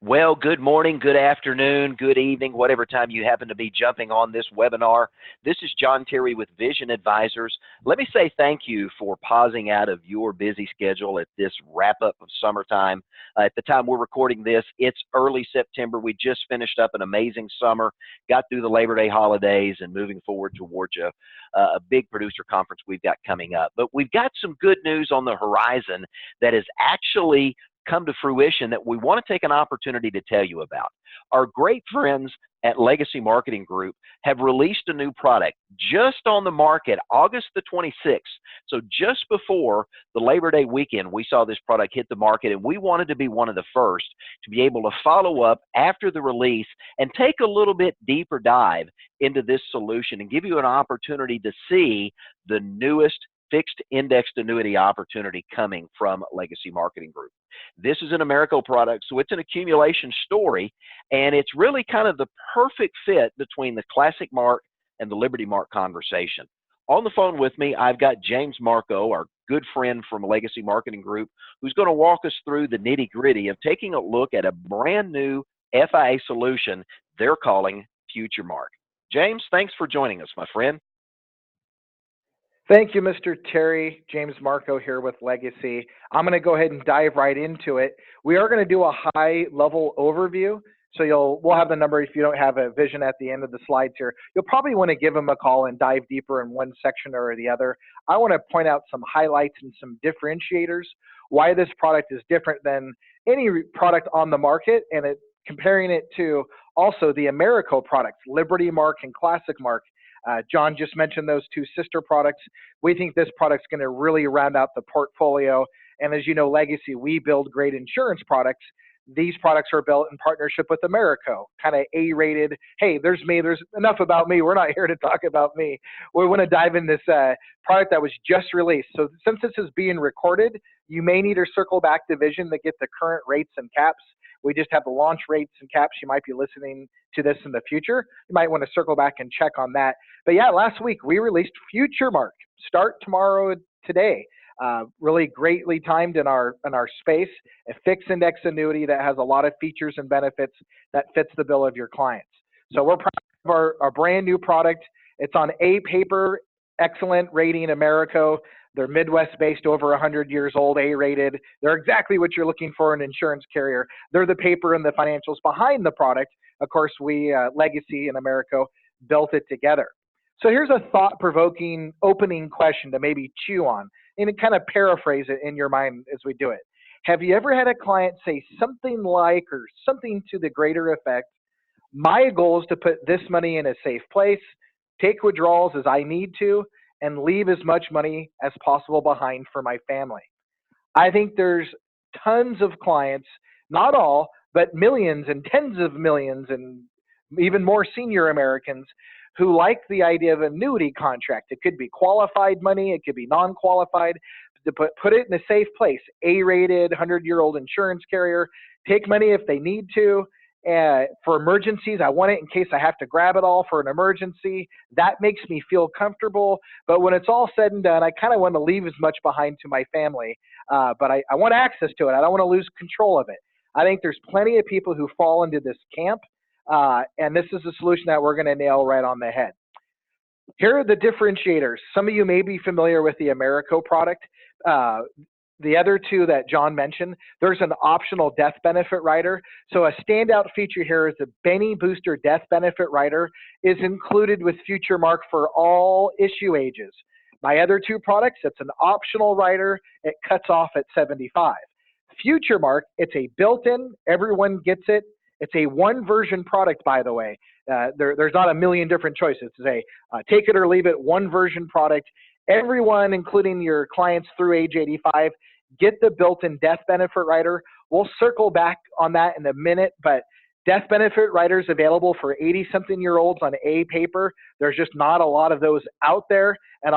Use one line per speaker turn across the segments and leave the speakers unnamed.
Well, good morning, good afternoon, good evening, whatever time you happen to be jumping on this webinar. This is John Terry with Vision Advisors. Let me say thank you for pausing out of your busy schedule at this wrap-up of summertime. At the time we're recording this, it's early September. We just finished up an amazing summer, got through the Labor Day holidays, and moving forward towards a big producer conference we've got coming up. But we've got some good news on the horizon that is actually come to fruition that we want to take an opportunity to tell you about. Our great friends at Legacy Marketing Group have released a new product just on the market August the 26th. So just before the Labor Day weekend, we saw this product hit the market, and we wanted to be one of the first to be able to follow up after the release and take a little bit deeper dive into this solution and give you an opportunity to see the newest fixed indexed annuity opportunity coming from Legacy Marketing Group. This is an Americo product, so it's an accumulation story, and it's really kind of the perfect fit between the Classic Mark and the Liberty Mark conversation. On the phone with me, I've got James Marco, our good friend from Legacy Marketing Group, who's going to walk us through the nitty-gritty of taking a look at a brand new FIA solution they're calling FutureMark. James, thanks for joining us, my friend.
Thank you, Mr. Terry. James Marco here with Legacy. I'm going to go ahead and dive right into it. We are going to do a high-level overview, so we'll have the number if you don't have a vision at the end of the slides here. You'll probably want to give them a call and dive deeper in one section or the other. I want to point out some highlights and some differentiators, why this product is different than any product on the market, and comparing it to also the Americo products, Liberty Mark and Classic Mark. John just mentioned those two sister products. We think this product's going to really round out the portfolio. And as you know, Legacy, we build great insurance products. These products are built in partnership with Americo, kind of A-rated. Hey, there's enough about me. We're not here to talk about me. We want to dive in this product that was just released. So since this is being recorded, you may need to circle back to Vision to get the current rates and caps. We just have the launch rates and caps. You might be listening to this in the future. You might want to circle back and check on that. But yeah, last week we released FutureMark. Start tomorrow today. Really greatly timed in our space. A fixed index annuity that has a lot of features and benefits that fits the bill of your clients. So we're proud of our brand new product. It's on A paper, excellent rating Americo. They're Midwest-based, over 100 years old, A-rated. They're exactly what you're looking for in an insurance carrier. They're the paper and the financials behind the product. Of course, we, Legacy and Americo, built it together. So here's a thought-provoking opening question to maybe chew on and kind of paraphrase it in your mind as we do it. Have you ever had a client say something like, or something to the greater effect, my goal is to put this money in a safe place, take withdrawals as I need to, and leave as much money as possible behind for my family? I think there's tons of clients, not all, but millions and tens of millions and even more senior Americans who like the idea of an annuity contract. It could be qualified money, it could be non-qualified, to put it in a safe place, A-rated, 100-year-old insurance carrier, take money if they need to. For emergencies, I want it in case I have to grab it all for an emergency. That makes me feel comfortable. But when it's all said and done, I kind of want to leave as much behind to my family. But I want access to it. I don't want to lose control of it. I think there's plenty of people who fall into this camp. And this is a solution that we're going to nail right on the head. Here are the differentiators. Some of you may be familiar with the Americo product. The other two that John mentioned, there's an optional death benefit rider. So a standout feature here is the Benny Booster death benefit rider is included with FutureMark for all issue ages. My other two products, it's an optional rider. It cuts off at 75. FutureMark, it's a built-in, everyone gets it. It's a one version product, by the way. There's not a million different choices. It's a take it or leave it, one version product. Everyone, including your clients through age 85, get the built-in death benefit rider. We'll circle back on that in a minute, but death benefit riders available for 80-something-year-olds on A paper. There's just not a lot of those out there, and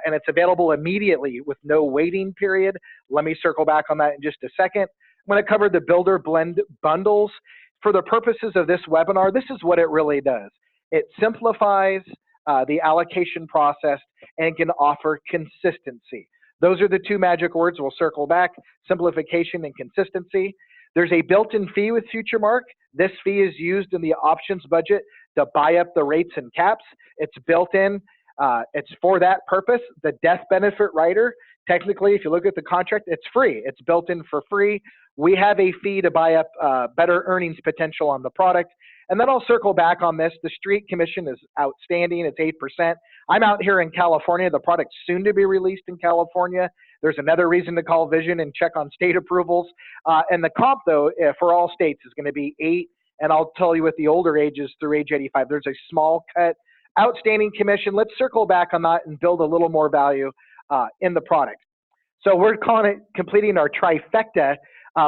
it's available immediately with no waiting period. Let me circle back on that in just a second. I'm going to cover the Builder Blend bundles. For the purposes of this webinar, this is what it really does. It simplifies the allocation process and can offer consistency. Those are the two magic words. We'll circle back, simplification and consistency. There's a built-in fee with FutureMark. This fee is used in the options budget to buy up the rates and caps. It's built in. It's for that purpose. The death benefit rider, technically, if you look at the contract, it's free. It's built in for free. We have a fee to buy up better earnings potential on the product. And then I'll circle back on this. The street commission is outstanding. It's 8%. I'm out here in California. The product's soon to be released in California. There's another reason to call Vision and check on state approvals. And the comp, though, for all states is going to be 8. And I'll tell you with the older ages through age 85, there's a small cut. Outstanding commission. Let's circle back on that and build a little more value in the product. So we're calling it completing our trifecta.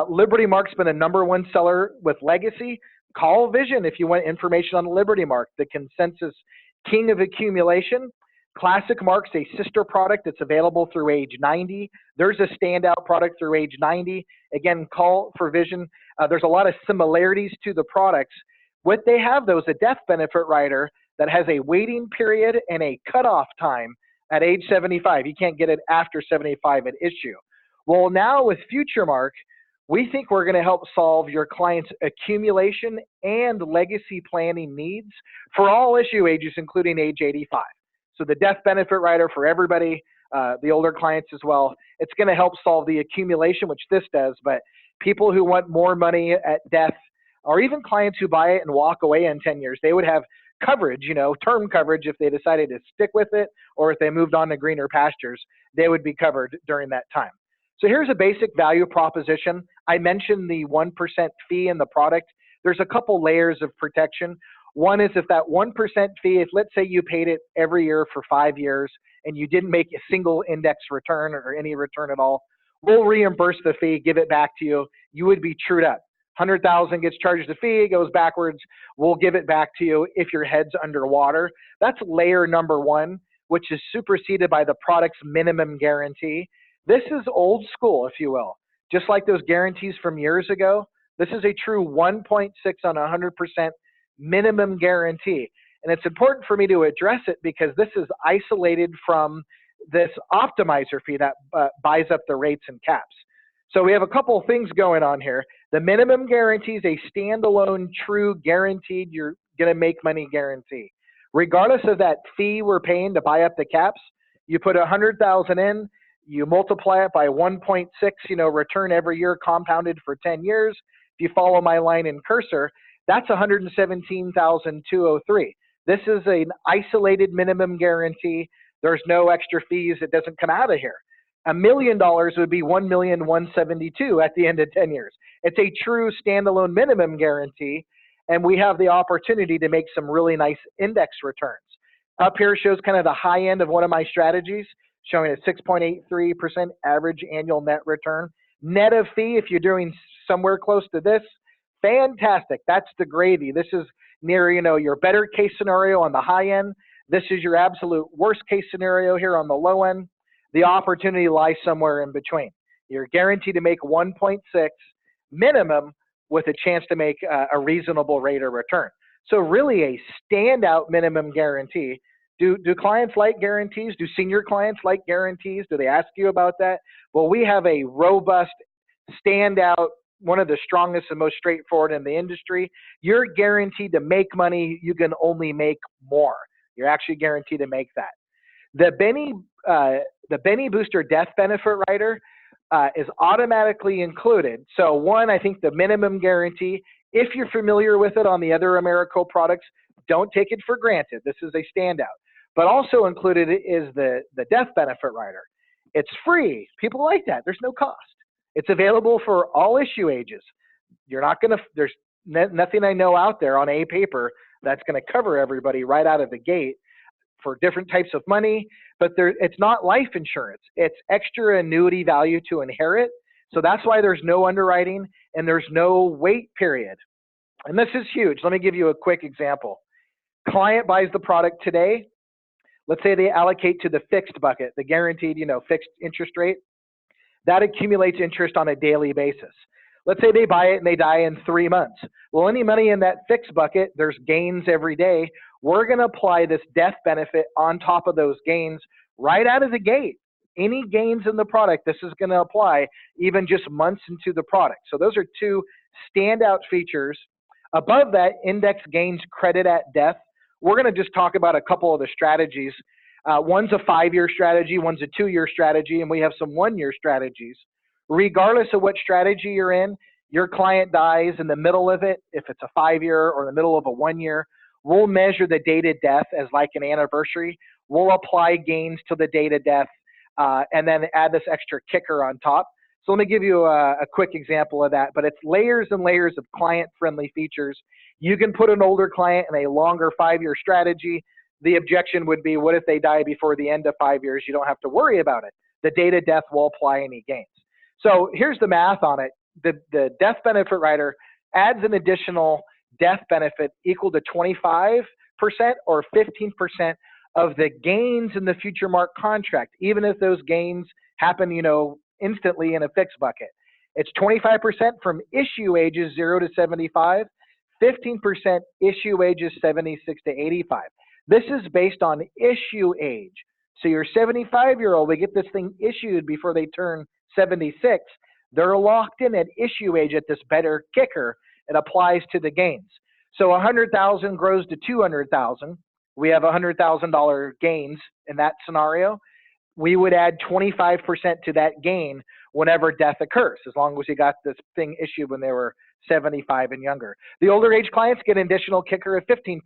Liberty Mark's been a #1 seller with Legacy. Call Vision if you want information on Liberty Mark, the consensus king of accumulation. Classic Mark's a sister product that's available through age 90. There's a standout product through age 90. Again, call for Vision. There's a lot of similarities to the products. What they have, though, is a death benefit rider that has a waiting period and a cutoff time at age 75. You can't get it after 75 at issue. Well, now with FutureMark, we think we're going to help solve your client's accumulation and legacy planning needs for all issue ages, including age 85. So the death benefit rider for everybody, the older clients as well, it's going to help solve the accumulation, which this does, but people who want more money at death, or even clients who buy it and walk away in 10 years, they would have coverage, term coverage if they decided to stick with it, or if they moved on to greener pastures, they would be covered during that time. So here's a basic value proposition. I mentioned the 1% fee in the product. There's a couple layers of protection. One is if that 1% fee, if let's say you paid it every year for 5 years and you didn't make a single index return or any return at all, we'll reimburse the fee, give it back to you. You would be trued up. 100,000 gets charged the fee, it goes backwards. We'll give it back to you if your head's underwater. That's layer #1, which is superseded by the product's minimum guarantee. This is old school, if you will. Just like those guarantees from years ago, this is a true 1.6 on 100% minimum guarantee. And it's important for me to address it because this is isolated from this optimizer fee that buys up the rates and caps. So we have a couple of things going on here. The minimum guarantee is a standalone, true, guaranteed, you're going to make money guarantee. Regardless of that fee we're paying to buy up the caps, you put 100,000 in, you multiply it by 1.6, return every year compounded for 10 years. If you follow my line and cursor, that's 117,203. This is an isolated minimum guarantee. There's no extra fees. It doesn't come out of here. $1 million would be 1,172,000 at the end of 10 years. It's a true standalone minimum guarantee, and we have the opportunity to make some really nice index returns. Up here shows kind of the high end of one of my strategies, showing a 6.83% average annual net return. Net of fee, if you're doing somewhere close to this, fantastic. That's the gravy. This is near, your better case scenario on the high end. This is your absolute worst case scenario here on the low end. The opportunity lies somewhere in between. You're guaranteed to make 1.6 minimum with a chance to make a reasonable rate of return. So really a standout minimum guarantee. Do clients like guarantees? Do senior clients like guarantees? Do they ask you about that? Well, we have a robust, standout, one of the strongest and most straightforward in the industry. You're guaranteed to make money. You can only make more. You're actually guaranteed to make that. The Benny Booster Death Benefit Rider is automatically included. So one, I think the minimum guarantee, if you're familiar with it on the other Americo products, don't take it for granted. This is a standout. But also included is the Death Benefit Rider. It's free. People like that. There's no cost. It's available for all issue ages. You're not going to, there's nothing I know out there on a paper that's going to cover everybody right out of the gate for different types of money, but it's not life insurance. It's extra annuity value to inherit. So that's why there's no underwriting and there's no wait period. And this is huge. Let me give you a quick example. Client buys the product today. Let's say they allocate to the fixed bucket, the guaranteed, fixed interest rate. That accumulates interest on a daily basis. Let's say they buy it and they die in 3 months. Well, any money in that fixed bucket, there's gains every day. We're going to apply this death benefit on top of those gains right out of the gate. any gains in the product, this is going to apply even just months into the product. So those are two standout features. Above that, index gains credit at death. We're going to just talk about a couple of the strategies. One's a 5-year strategy, one's a 2-year strategy, and we have some 1-year strategies. Regardless of what strategy you're in, your client dies in the middle of it, if it's a 5-year or the middle of a 1-year, we'll measure the date of death as like an anniversary. We'll apply gains to the date of death and then add this extra kicker on top. So let me give you a quick example of that, but it's layers and layers of client-friendly features. You can put an older client in a longer 5-year strategy. The objection would be, what if they die before the end of 5 years? You don't have to worry about it. The date of death will apply any gains. So here's the math on it. The death benefit rider adds an additional death benefit equal to 25% or 15% of the gains in the FutureMark contract, even if those gains happen, instantly in a fixed bucket. It's 25% from issue ages 0 to 75, 15% issue ages 76 to 85. This is based on issue age. So your 75-year-old, we get this thing issued before they turn 76. They're locked in at issue age at this better kicker. It applies to the gains. So 100,000 grows to 200,000. We have $100,000 gains in that scenario. We would add 25% to that gain whenever death occurs, as long as you got this thing issued when they were 75 and younger. The older age clients get an additional kicker of 15%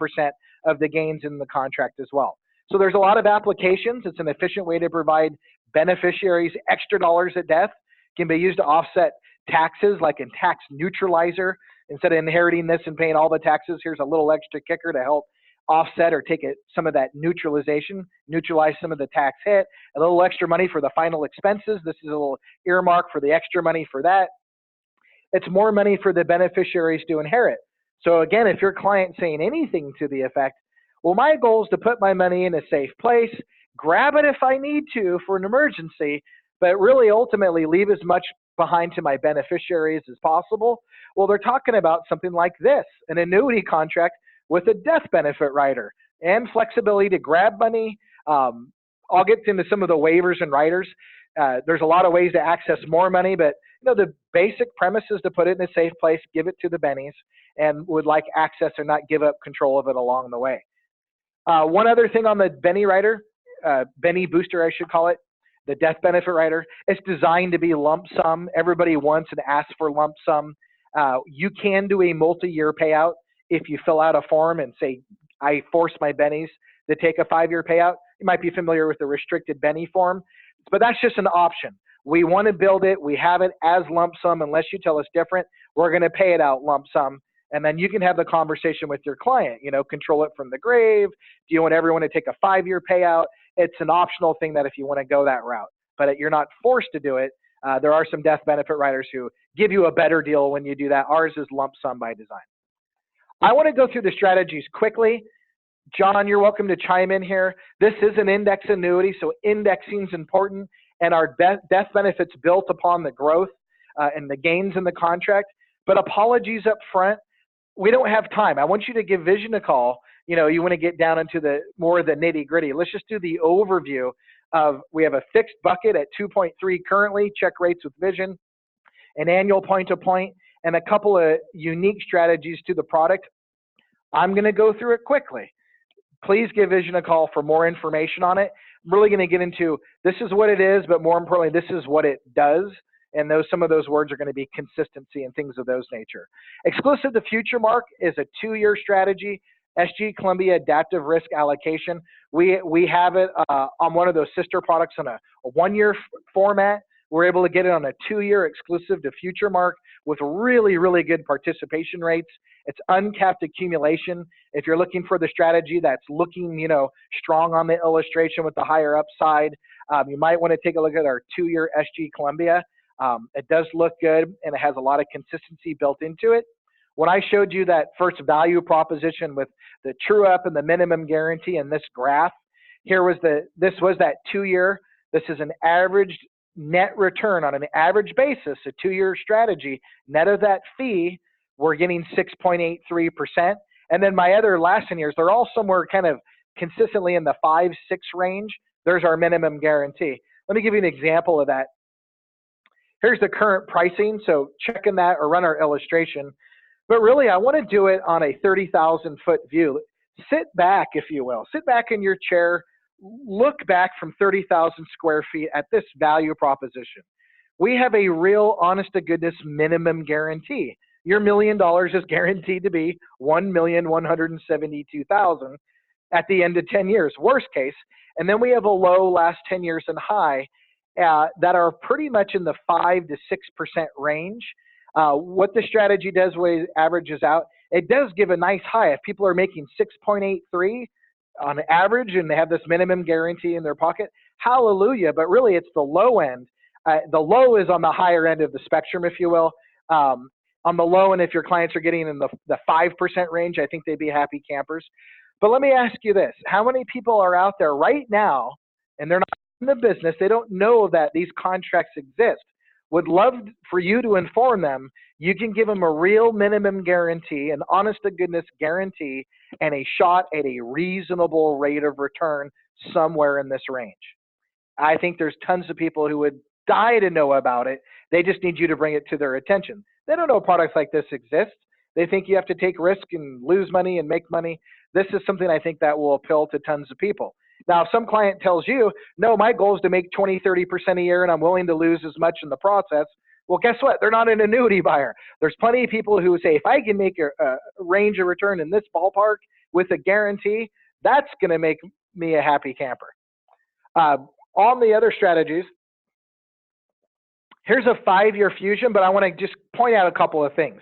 of the gains in the contract as well. So there's a lot of applications. It's an efficient way to provide beneficiaries extra dollars at death. Can be used to offset taxes, like in tax neutralizer. Instead of inheriting this and paying all the taxes, here's a little extra kicker to help offset or take some of that neutralization, neutralize some of the tax hit. A little extra money for the final expenses. This is a little earmark for the extra money for that. It's more money for the beneficiaries to inherit. So again, if your client's saying anything to the effect, well, my goal is to put my money in a safe place, grab it if I need to for an emergency, but really ultimately leave as much behind to my beneficiaries as possible. Well, they're talking about something like this, an annuity contract with a death benefit rider and flexibility to grab money. I'll get into some of the waivers and riders. There's a lot of ways to access more money, but the basic premise is to put it in a safe place, give it to the bennies, and would like access or not give up control of it along the way. One other thing on the Benny rider, Benny booster, I should call it, the death benefit rider, it's designed to be lump sum. Everybody wants and asks for lump sum. You can do a multi-year payout if you fill out a form and say, I force my bennies to take a 5-year payout. You might be familiar with the restricted Benny form, but that's just an option. We want to build it. We have it as lump sum. Unless you tell us different, we're going to pay it out lump sum. And then you can have the conversation with your client, control it from the grave. Do you want everyone to take a 5-year payout? It's an optional thing that if you want to go that route, but you're not forced to do it. There are some death benefit riders who give you a better deal when you do that. Ours is lump sum by design. I want to go through the strategies quickly. John, you're welcome to chime in here. This is an index annuity, so indexing is important, and our death benefits built upon the growth and the gains in the contract. But apologies up front. We don't have time. I want you to give Vision a call. You want to get down into the more of the nitty gritty. Let's just do the overview of, we have a fixed bucket at 2.3 currently, check rates with Vision, an annual point to point, and a couple of unique strategies to the product. I'm going to go through it quickly. Please give Vision a call for more information on it. I'm really going to get into, this is what it is, but more importantly, this is what it does. And some of those words are going to be consistency and things of those nature. Exclusive to FutureMark is a 2-year strategy, SG Columbia Adaptive Risk Allocation. We have it on one of those sister products on a 1-year format. We're able to get it on a 2-year exclusive to FutureMark with really, really good participation rates. It's uncapped accumulation. If you're looking for the strategy that's looking, strong on the illustration with the higher upside, you might want to take a look at our 2-year SG Columbia. It does look good, and it has a lot of consistency built into it. When I showed you that first value proposition with the true up and the minimum guarantee in this graph, this was that 2-year. This is an average net return on an average basis, a 2-year strategy. Net of that fee, we're getting 6.83%. And then my other last 10 years, they're all somewhere kind of consistently in the 5-6 range. There's our minimum guarantee. Let me give you an example of that. Here's the current pricing, so check in that or run our illustration. But really, I want to do it on a 30,000 foot view. Sit back, if you will. Sit back in your chair, look back from 30,000 square feet at this value proposition. We have a real honest to goodness minimum guarantee. Your $1 million is guaranteed to be $1,172,000 at the end of 10 years, worst case. And then we have a low last 10 years and high that are pretty much in the 5 to 6% range. What the strategy does when it averages out, it does give a nice high. If people are making 6.83 on average and they have this minimum guarantee in their pocket, hallelujah, but really it's the low end. The low is on the higher end of the spectrum, if you will. On the low end, if your clients are getting in the 5% range, I think they'd be happy campers. But let me ask you this. How many people are out there right now, and they're not in the business, they don't know that these contracts exist, would love for you to inform them you can give them a real minimum guarantee, an honest to goodness guarantee, and a shot at a reasonable rate of return somewhere in this range. I think there's tons of people who would die to know about it. They just need you to bring it to their attention. They don't know products like this exist. They think you have to take risk and lose money and make money. This is something I think that will appeal to tons of people. Now, if some client tells you, no, my goal is to make 20, 30% a year and I'm willing to lose as much in the process, well, guess what? They're not an annuity buyer. There's plenty of people who say, if I can make a range of return in this ballpark with a guarantee, that's going to make me a happy camper. On the other strategies, here's a 5-year fusion, but I want to just point out a couple of things.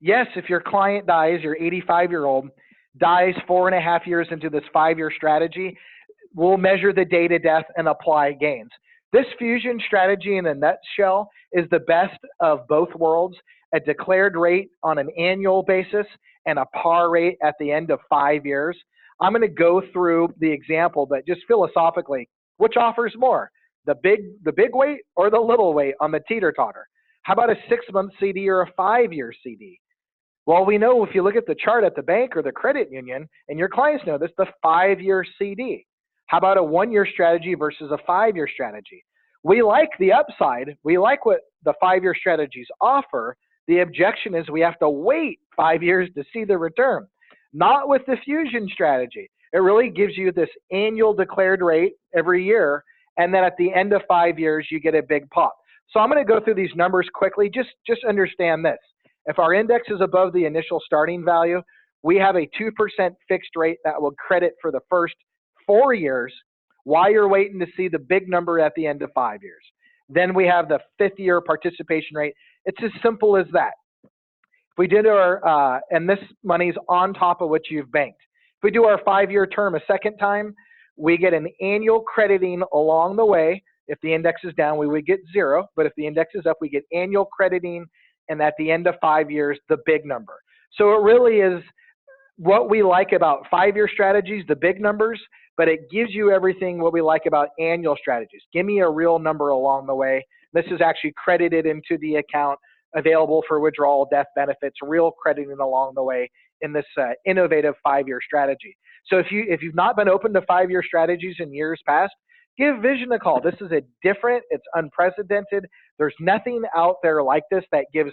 Yes, if your client dies, your 85-year-old dies 4.5 years into this 5-year strategy, we'll measure the day to death and apply gains. This fusion strategy in a nutshell is the best of both worlds, a declared rate on an annual basis and a par rate at the end of 5 years. I'm going to go through the example, but just philosophically, which offers more, the big weight or the little weight on the teeter-totter? How about a 6-month CD or a 5-year CD? Well, we know if you look at the chart at the bank or the credit union, and your clients know this, the 5-year CD. How about a 1-year strategy versus a 5-year strategy? We like the upside. We like what the 5-year strategies offer. The objection is we have to wait 5 years to see the return. Not with the fusion strategy. It really gives you this annual declared rate every year, and then at the end of 5 years, you get a big pop. So I'm going to go through these numbers quickly. Just understand this. If our index is above the initial starting value, we have a 2% fixed rate that will credit for the first 4 years while you're waiting to see the big number at the end of 5 years. Then we have the 5th year participation rate. It's as simple as that. If we did our, and this money's on top of what you've banked. If we do our 5-year term a second time, we get an annual crediting along the way. If the index is down, we would get 0. But if the index is up, we get annual crediting, and at the end of 5 years, the big number. So it really is what we like about 5-year strategies, the big numbers, but it gives you everything what we like about annual strategies. Give me a real number along the way. This is actually credited into the account, available for withdrawal, death benefits, real crediting along the way in this innovative 5-year strategy. So if you've not been open to 5-year strategies in years past, give Vision a call. This is it's unprecedented. There's nothing out there like this that gives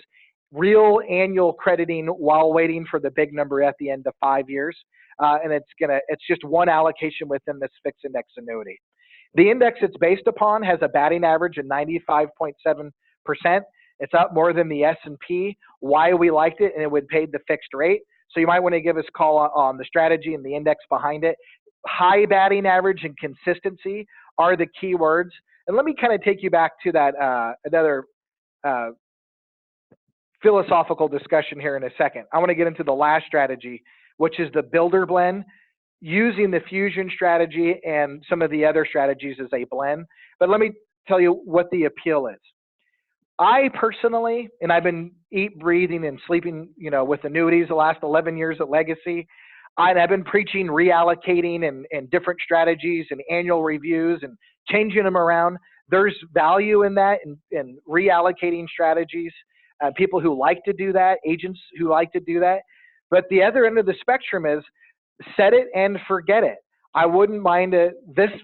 real annual crediting while waiting for the big number at the end of 5 years. And it's just one allocation within this fixed index annuity. The index it's based upon has a batting average of 95.7%. It's up more than the S&P. Why we liked it, and it would pay the fixed rate. So you might want to give us a call on the strategy and the index behind it. High batting average and consistency are the key words. And let me kind of take you back to that another philosophical discussion here in a second. I want to get into the last strategy, which is the builder blend, using the fusion strategy and some of the other strategies as a blend. But let me tell you what the appeal is. I personally, and I've been eating, breathing, and sleeping, with annuities the last 11 years at Legacy. I've been preaching reallocating and different strategies and annual reviews and changing them around. There's value in that and reallocating strategies. People who like to do that, agents who like to do that. But the other end of the spectrum is set it and forget it. I wouldn't mind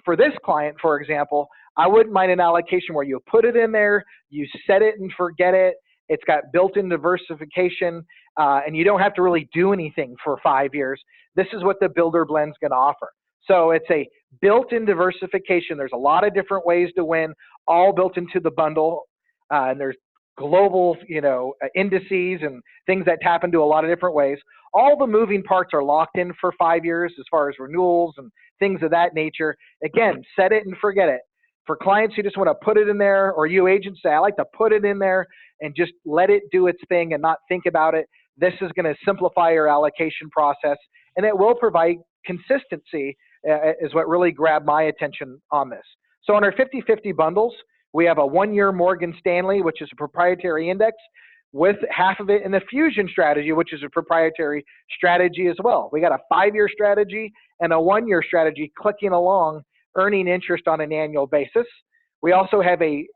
for this client, for example, I wouldn't mind an allocation where you put it in there, you set it and forget it. It's got built-in diversification, and you don't have to really do anything for 5 years. This is what the Builder Blend's going to offer. So it's a built-in diversification. There's a lot of different ways to win, all built into the bundle, and there's global, indices and things that tap into a lot of different ways. All the moving parts are locked in for 5 years as far as renewals and things of that nature. Again, set it and forget it. For clients who just want to put it in there, or you agents say, I like to put it in there and just let it do its thing and not think about it, this is going to simplify your allocation process, and it will provide consistency, is what really grabbed my attention on this. So on our 50/50 bundles, we have a 1-year Morgan Stanley, which is a proprietary index, with half of it in the Fusion strategy, which is a proprietary strategy as well. We got a 5-year strategy and a 1-year strategy clicking along, earning interest on an annual basis. We also have a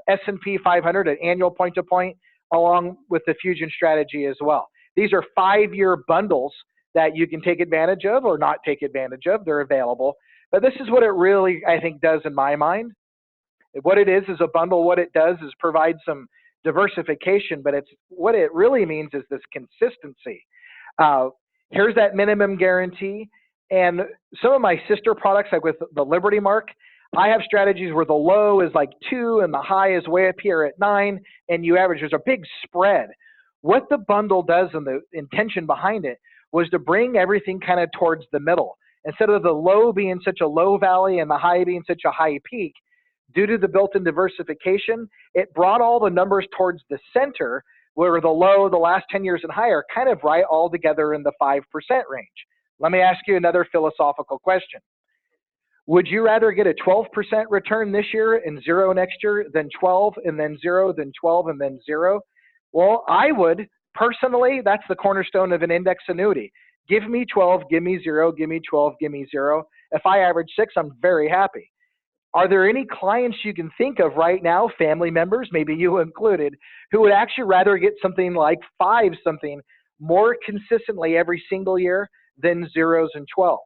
S&P 500, an annual point-to-point, along with the Fusion strategy as well. These are 5-year bundles that you can take advantage of or not take advantage of. They're available. But this is what it really, I think, does in my mind. What it is a bundle. What it does is provide some diversification, but what it really means is this consistency. Here's that minimum guarantee. And some of my sister products, like with the Liberty Mark, I have strategies where the low is like 2 and the high is way up here at 9, and you average. There's a big spread. What the bundle does, and the intention behind it, was to bring everything kind of towards the middle. Instead of the low being such a low valley and the high being such a high peak, due to the built-in diversification, it brought all the numbers towards the center, where the low, the last 10 years and higher, kind of right all together in the 5% range. Let me ask you another philosophical question. Would you rather get a 12% return this year and 0 next year than 12 and then 0, then 12 and then 0? Well, I would. Personally, that's the cornerstone of an index annuity. Give me 12, give me 0, give me 12, give me 0. If I average 6, I'm very happy. Are there any clients you can think of right now, family members, maybe you included, who would actually rather get something like 5 something more consistently every single year than 0s and 12s?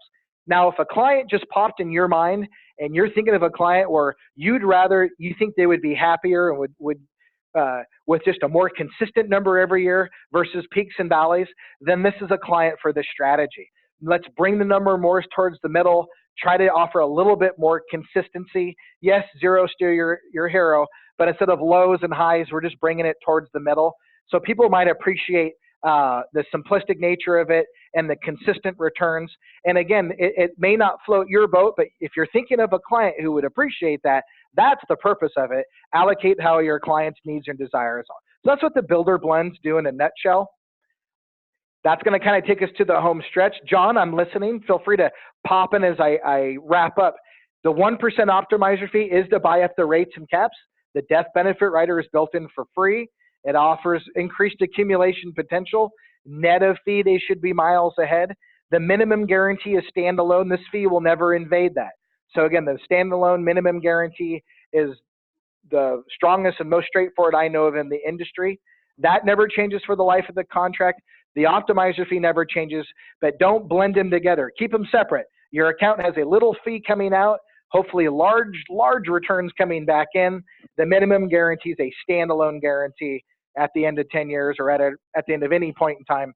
Now, if a client just popped in your mind and you're thinking of a client where you think they would be happier and would with just a more consistent number every year versus peaks and valleys, then this is a client for this strategy. Let's bring the number more towards the middle, try to offer a little bit more consistency. Yes, 0 still your hero, but instead of lows and highs, we're just bringing it towards the middle. So people might appreciate the simplistic nature of it and the consistent returns. And again, it may not float your boat, but if you're thinking of a client who would appreciate that, that's the purpose of it. Allocate how your client's needs and desires are. So that's what the Builder Blends do in a nutshell. That's going to kind of take us to the home stretch. John, I'm listening. Feel free to pop in as I wrap up. The 1% optimizer fee is to buy up the rates and caps. The death benefit rider is built in for free. It offers increased accumulation potential. Net of fee, they should be miles ahead. The minimum guarantee is standalone. This fee will never invade that. So again, the standalone minimum guarantee is the strongest and most straightforward I know of in the industry. That never changes for the life of the contract. The optimizer fee never changes, but don't blend them together. Keep them separate. Your account has a little fee coming out, hopefully large returns coming back in. The minimum guarantee is a standalone guarantee. At the end of 10 years or at the end of any point in time,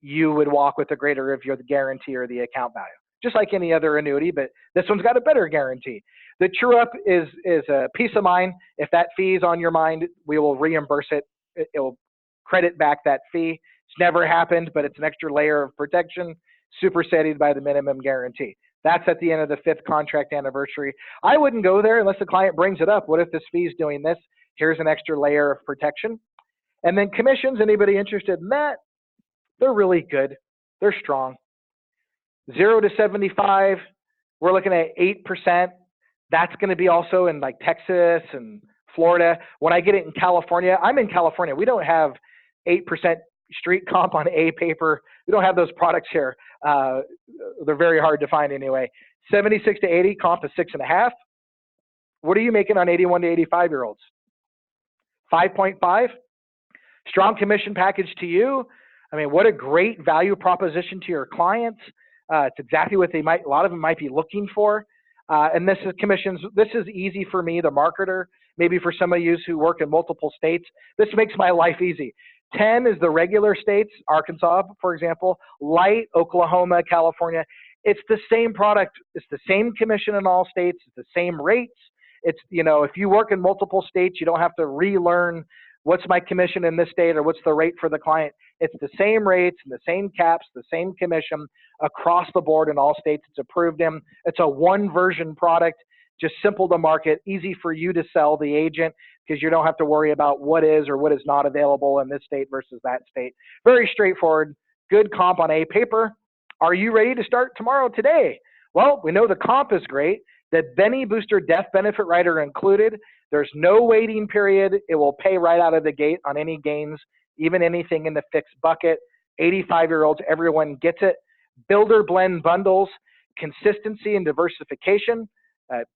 you would walk with the greater of the guarantee or the account value, just like any other annuity, but this one's got a better guarantee. The true up is a peace of mind. If that fee is on your mind, we will reimburse it. It will credit back that fee. It's never happened, but it's an extra layer of protection superseded by the minimum guarantee. That's at the end of the 5th contract anniversary. I wouldn't go there unless the client brings it up. What if this fee is doing this? Here's an extra layer of protection. And then commissions, anybody interested in that? They're really good. They're strong. 0 to 75, we're looking at 8%. That's going to be also in like Texas and Florida. When I get it in California, I'm in California. We don't have 8% street comp on A paper. We don't have those products here. They're very hard to find anyway. 76 to 80 comp is 6.5. What are you making on 81 to 85-year-olds? 5.5. Strong commission package to you. I mean, what a great value proposition to your clients. It's exactly what a lot of them might be looking for. And this is commissions. This is easy for me, the marketer. Maybe for some of you who work in multiple states, this makes my life easy. 10 is the regular states, Arkansas, for example, light, Oklahoma, California. It's the same product. It's the same commission in all states. It's the same rates. It's, if you work in multiple states, you don't have to relearn what's my commission in this state or what's the rate for the client. It's the same rates and the same caps, the same commission across the board in all states it's approved in. It's a one version product, just simple to market, easy for you to sell the agent because you don't have to worry about what is or what is not available in this state versus that state. Very straightforward, good comp on a paper. Are you ready to start tomorrow, today? Well, we know the comp is great. The Benny Booster Death Benefit Rider included. There's no waiting period. It will pay right out of the gate on any gains, even anything in the fixed bucket. 85-year-olds, everyone gets it. Builder blend bundles, consistency and diversification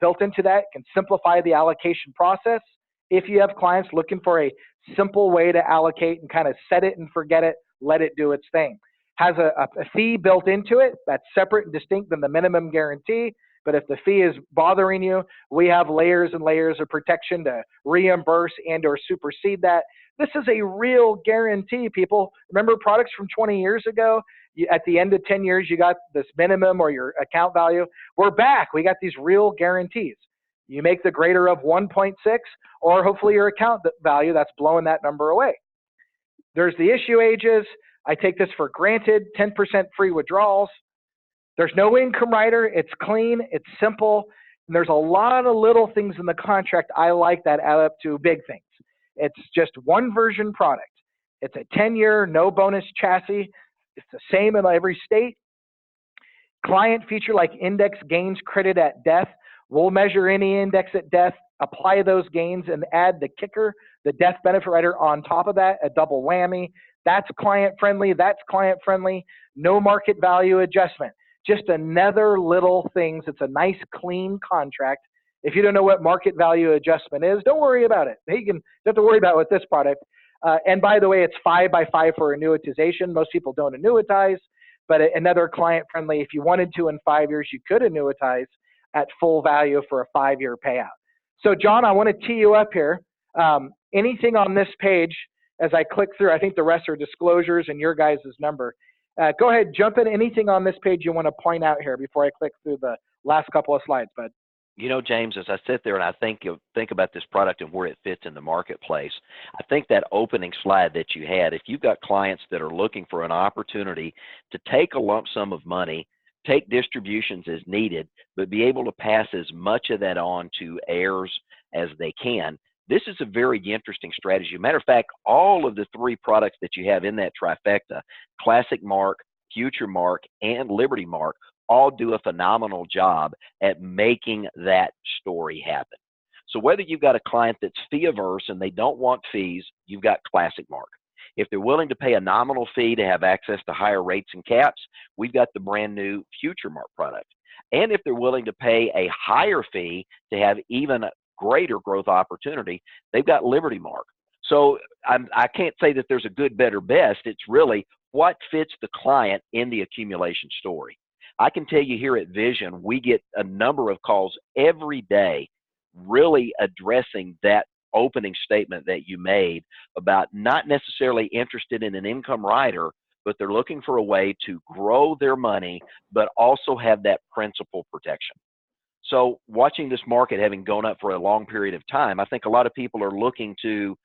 built into that can simplify the allocation process. If you have clients looking for a simple way to allocate and kind of set it and forget it, let it do its thing. Has a fee built into it that's separate and distinct than the minimum guarantee. But if the fee is bothering you, we have layers and layers of protection to reimburse and or supersede that. This is a real guarantee, people. Remember products from 20 years ago? At the end of 10 years, you got this minimum or your account value. We're back. We got these real guarantees. You make the greater of 1.6, or hopefully your account value, that's blowing that number away. There's the issue ages. I take this for granted, 10% free withdrawals. There's no income rider. It's clean. It's simple. And there's a lot of little things in the contract I like that add up to big things. It's just one version product. It's a 10-year, no bonus chassis. It's the same in every state. Client feature like index gains credit at death. We'll measure any index at death, apply those gains, and add the kicker, the death benefit rider on top of that, a double whammy. That's client friendly. That's client friendly. No market value adjustment. Just another little things. It's a nice, clean contract. If you don't know what market value adjustment is, don't worry about it. You don't have to worry about it with this product. And by the way, it's 5 by 5 for annuitization. Most people don't annuitize, but another client-friendly, if you wanted to in 5 years, you could annuitize at full value for a 5-year payout. So John, I want to tee you up here. Anything on this page, as I click through, I think the rest are disclosures and your guys' number. Go ahead, jump in anything on this page you want to point out here before I click through the last couple of slides, bud.
James, as I sit there and I think about this product and where it fits in the marketplace, I think that opening slide that you had, if you've got clients that are looking for an opportunity to take a lump sum of money, take distributions as needed, but be able to pass as much of that on to heirs as they can, this is a very interesting strategy. Matter of fact, all of the 3 products that you have in that trifecta, Classic Mark, FutureMark, and Liberty Mark, all do a phenomenal job at making that story happen. So whether you've got a client that's fee averse and they don't want fees, you've got Classic Mark. If they're willing to pay a nominal fee to have access to higher rates and caps, we've got the brand new FutureMark product. And if they're willing to pay a higher fee to have even greater growth opportunity, they've got Liberty Mark. So I can't say that there's a good, better, best. It's really what fits the client in the accumulation story. I can tell you here at Vision, we get a number of calls every day really addressing that opening statement that you made about not necessarily interested in an income rider, but they're looking for a way to grow their money, but also have that principal protection. So watching this market having gone up for a long period of time, I think a lot of people are looking to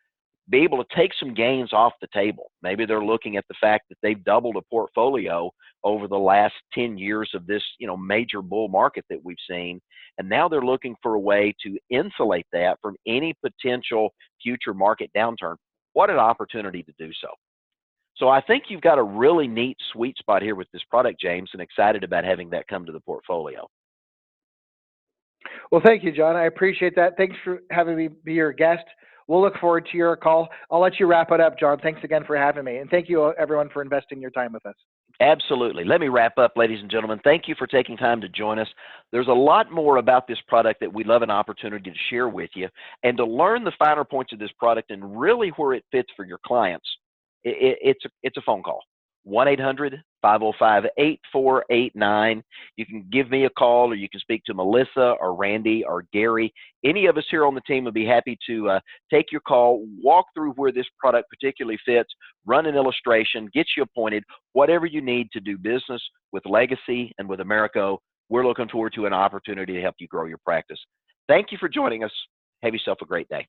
be able to take some gains off the table. Maybe they're looking at the fact that they've doubled a portfolio over the last 10 years of this, major bull market that we've seen. And now they're looking for a way to insulate that from any potential future market downturn. What an opportunity to do so. So I think you've got a really neat sweet spot here with this product, James, and excited about having that come to the portfolio.
Well, thank you, John. I appreciate that. Thanks for having me be your guest. We'll look forward to your call. I'll let you wrap it up, John. Thanks again for having me. And thank you, everyone, for investing your time with us.
Absolutely. Let me wrap up, ladies and gentlemen. Thank you for taking time to join us. There's a lot more about this product that we'd love an opportunity to share with you. And to learn the finer points of this product and really where it fits for your clients, it's a phone call. 1-800-505-8489. You can give me a call, or you can speak to Melissa or Randy or Gary. Any of us here on the team would be happy to take your call, walk through where this product particularly fits, run an illustration, get you appointed, whatever you need to do business with Legacy and with Americo. We're looking forward to an opportunity to help you grow your practice. Thank you for joining us. Have yourself a great day.